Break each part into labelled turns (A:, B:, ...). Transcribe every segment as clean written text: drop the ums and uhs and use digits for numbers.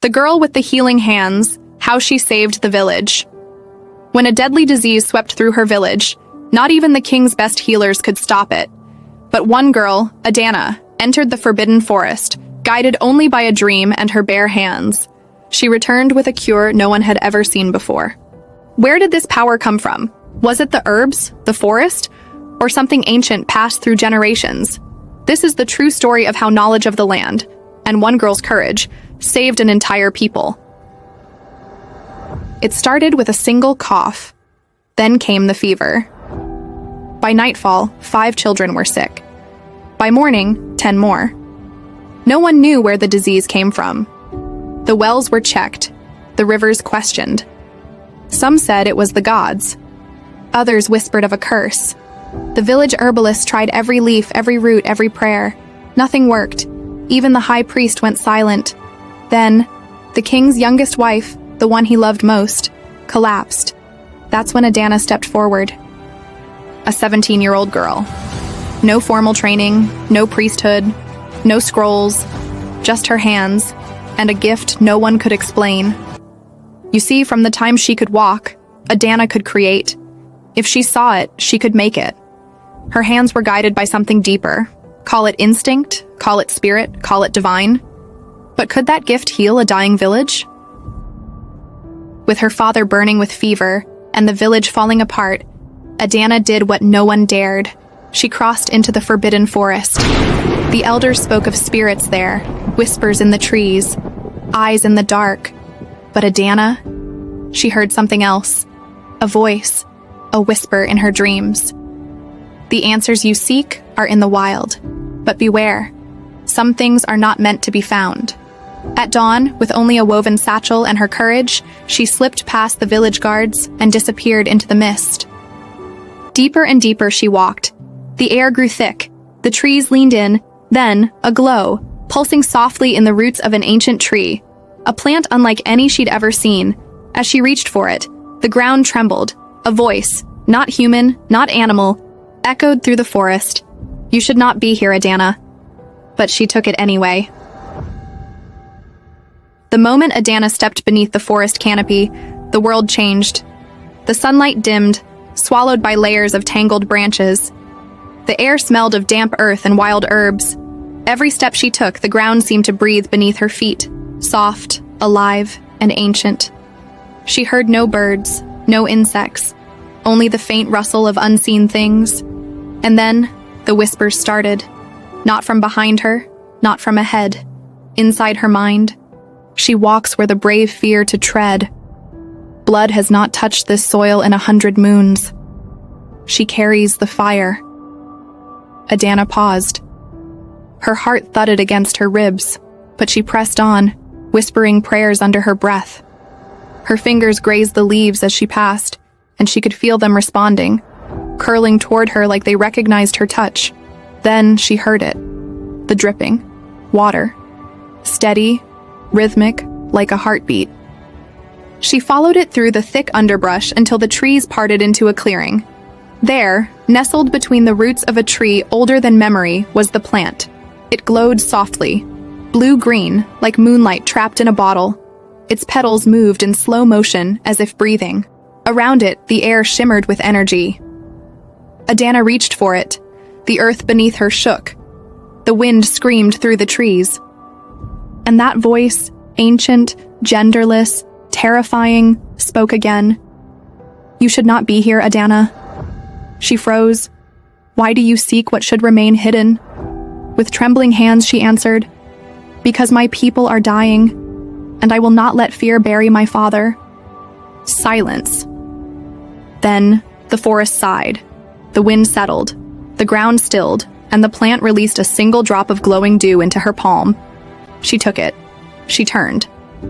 A: The girl with the healing hands, how she saved the village. When a deadly disease swept through her village, not even the king's best healers could stop it. But one girl, Adana, entered the forbidden forest, guided only by a dream and her bare hands. She returned with a cure no one had ever seen before. Where did this power come from? Was it the herbs, the forest, or something ancient passed through generations? This is the true story of how knowledge of the land, and one girl's courage, saved an entire people. It started with a single cough. Then came the fever. By nightfall, 5 children were sick. By morning, 10 more. No one knew where the disease came from. The wells were checked, the rivers questioned. Some said it was the gods. Others whispered of a curse. The village herbalist tried every leaf, every root, every prayer. Nothing worked. Even the high priest went silent. Then, the king's youngest wife, the one he loved most, collapsed. That's when Adana stepped forward. A 17-year-old girl. No formal training, no priesthood, no scrolls, just her hands, and a gift no one could explain. You see, from the time she could walk, Adana could create. If she saw it, she could make it. Her hands were guided by something deeper. Call it instinct, call it spirit, call it divine. But could that gift heal a dying village? With her father burning with fever and the village falling apart, Adana did what no one dared. She crossed into the forbidden forest. The elders spoke of spirits there, whispers in the trees, eyes in the dark. But Adana, she heard something else. A voice, a whisper in her dreams. The answers you seek are in the wild. But beware, some things are not meant to be found. At dawn, with only a woven satchel and her courage, she slipped past the village guards and disappeared into the mist. Deeper and deeper she walked. The air grew thick. The trees leaned in, then a glow, pulsing softly in the roots of an ancient tree, a plant unlike any she'd ever seen. As she reached for it, the ground trembled. A voice, not human, not animal, echoed through the forest. You should not be here, Adana. But she took it anyway. The moment Adana stepped beneath the forest canopy, the world changed. The sunlight dimmed, swallowed by layers of tangled branches. The air smelled of damp earth and wild herbs. Every step she took, the ground seemed to breathe beneath her feet, soft, alive, and ancient. She heard no birds, no insects, only the faint rustle of unseen things. And then, the whispers started. Not from behind her, not from ahead. Inside her mind. She walks where the brave fear to tread. Blood has not touched this soil in 100 moons. She carries the fire. Adana paused. Her heart thudded against her ribs, but she pressed on, whispering prayers under her breath. Her fingers grazed the leaves as she passed, and she could feel them responding, curling toward her like they recognized her touch. Then she heard it. The dripping. Water. Steady, rhythmic, like a heartbeat. She followed it through the thick underbrush until the trees parted into a clearing. There, nestled between the roots of a tree older than memory, was the plant. It glowed softly, blue-green, like moonlight trapped in a bottle. Its petals moved in slow motion, as if breathing. Around it, the air shimmered with energy. Adana reached for it. The earth beneath her shook. The wind screamed through the trees. And that voice, ancient, genderless, terrifying, spoke again. You should not be here, Adana. She froze. Why do you seek what should remain hidden? With trembling hands she answered, because my people are dying, and I will not let fear bury my father. Silence. Then the forest sighed. The wind settled. The ground stilled, and the plant released a single drop of glowing dew into her palm. She took it. She turned,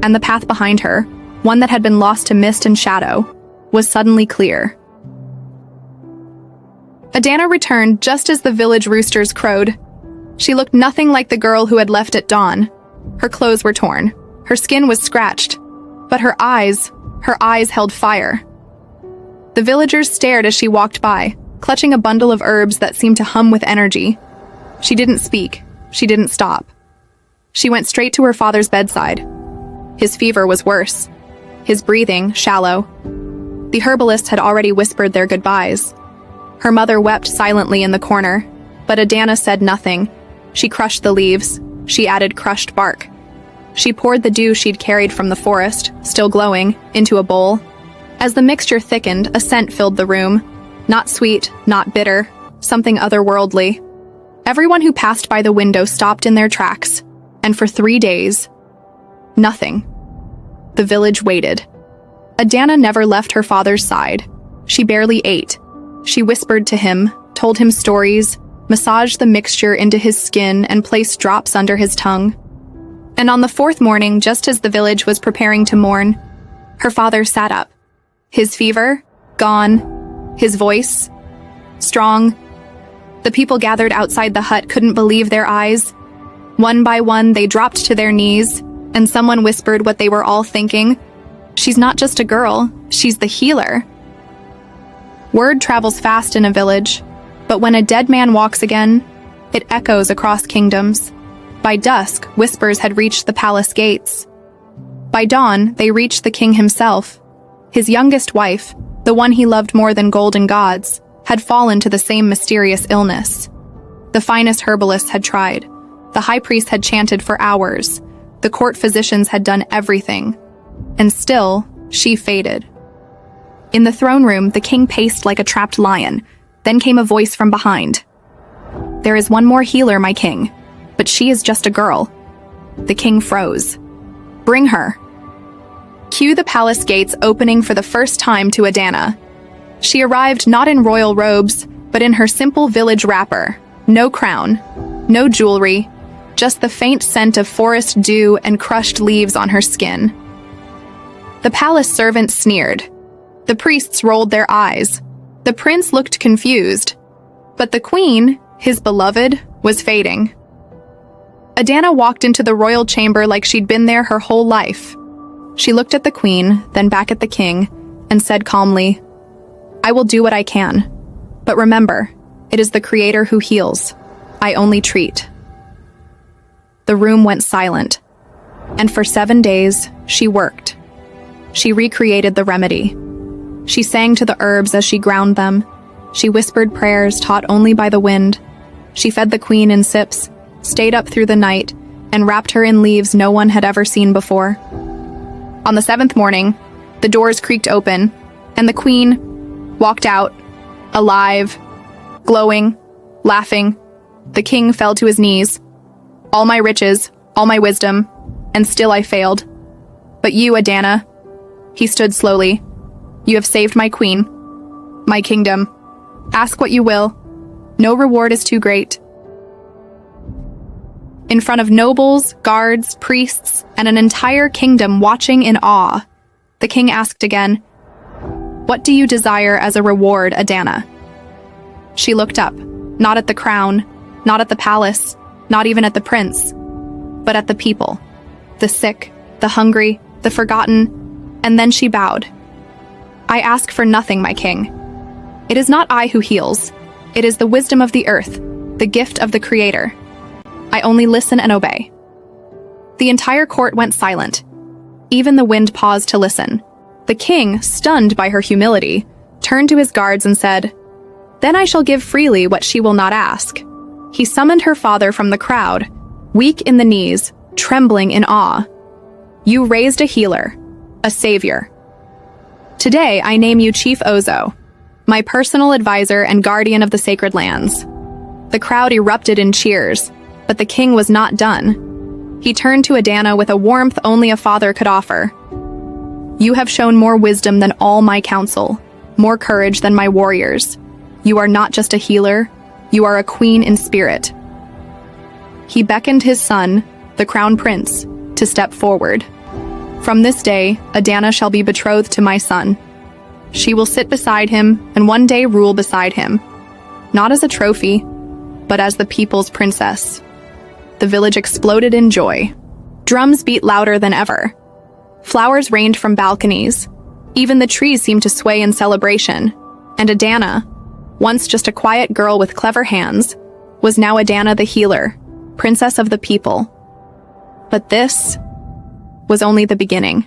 A: and the path behind her, one that had been lost to mist and shadow, was suddenly clear. Adana returned just as the village roosters crowed. She looked nothing like the girl who had left at dawn. Her clothes were torn. Her skin was scratched. But her eyes held fire. The villagers stared as she walked by, clutching a bundle of herbs that seemed to hum with energy. She didn't speak. She didn't stop. She went straight to her father's bedside. His fever was worse. His breathing shallow. The herbalists had already whispered their goodbyes. Her mother wept silently in the corner, but Adana said nothing. She crushed the leaves. She added crushed bark. She poured the dew she'd carried from the forest, still glowing, into a bowl. As the mixture thickened, a scent filled the room. Not sweet, not bitter, something otherworldly. Everyone who passed by the window stopped in their tracks, and for 3 days, nothing. The village waited. Adana never left her father's side. She barely ate. She whispered to him, told him stories, massaged the mixture into his skin and placed drops under his tongue. And on the 4th morning, just as the village was preparing to mourn, her father sat up. His fever, gone. His voice, strong. The people gathered outside the hut couldn't believe their eyes. One by one, they dropped to their knees, and someone whispered what they were all thinking. She's not just a girl, she's the healer. Word travels fast in a village, but when a dead man walks again, it echoes across kingdoms. By dusk, whispers had reached the palace gates. By dawn, they reached the king himself. His youngest wife, the one he loved more than gold and gods, had fallen to the same mysterious illness. The finest herbalists had tried. The high priest had chanted for hours. The court physicians had done everything. And still, she faded. In the throne room, the king paced like a trapped lion. Then came a voice from behind. "There is one more healer, my king, but she is just a girl." The king froze. "Bring her." Cue the palace gates opening for the first time to Adana. She arrived not in royal robes, but in her simple village wrapper. No crown, no jewelry, just the faint scent of forest dew and crushed leaves on her skin. The palace servants sneered. The priests rolled their eyes. The prince looked confused. But the queen, his beloved, was fading. Adana walked into the royal chamber like she'd been there her whole life. She looked at the queen, then back at the king, and said calmly, "I will do what I can. But remember, it is the Creator who heals. I only treat." The room went silent, and for 7 days, she worked. She recreated the remedy. She sang to the herbs as she ground them. She whispered prayers taught only by the wind. She fed the queen in sips, stayed up through the night, and wrapped her in leaves no one had ever seen before. On the 7th morning, the doors creaked open, and the queen walked out, alive, glowing, laughing. The king fell to his knees. "All my riches, all my wisdom, and still I failed. But you, Adana," he stood slowly, "you have saved my queen, my kingdom. Ask what you will. No reward is too great." In front of nobles, guards, priests, and an entire kingdom watching in awe, the king asked again, "What do you desire as a reward, Adana?" She looked up, not at the crown, not at the palace, not even at the prince, but at the people, the sick, the hungry, the forgotten, and then she bowed. "I ask for nothing, my king. It is not I who heals. It is the wisdom of the earth, the gift of the Creator. I only listen and obey." The entire court went silent. Even the wind paused to listen. The king, stunned by her humility, turned to his guards and said, "Then I shall give freely what she will not ask." He summoned her father from the crowd, weak in the knees, trembling in awe. "You raised a healer, a savior. Today I name you Chief Ozo, my personal advisor and guardian of the sacred lands." The crowd erupted in cheers, but the king was not done. He turned to Adana with a warmth only a father could offer. "You have shown more wisdom than all my council, more courage than my warriors. You are not just a healer, you are a queen in spirit." He beckoned his son, the crown prince, to step forward. "From this day, Adana shall be betrothed to my son. She will sit beside him and one day rule beside him, not as a trophy, but as the people's princess." The village exploded in joy. Drums beat louder than ever. Flowers rained from balconies. Even the trees seemed to sway in celebration. And Adana, once just a quiet girl with clever hands, was now Adana the healer, princess of the people. But this was only the beginning.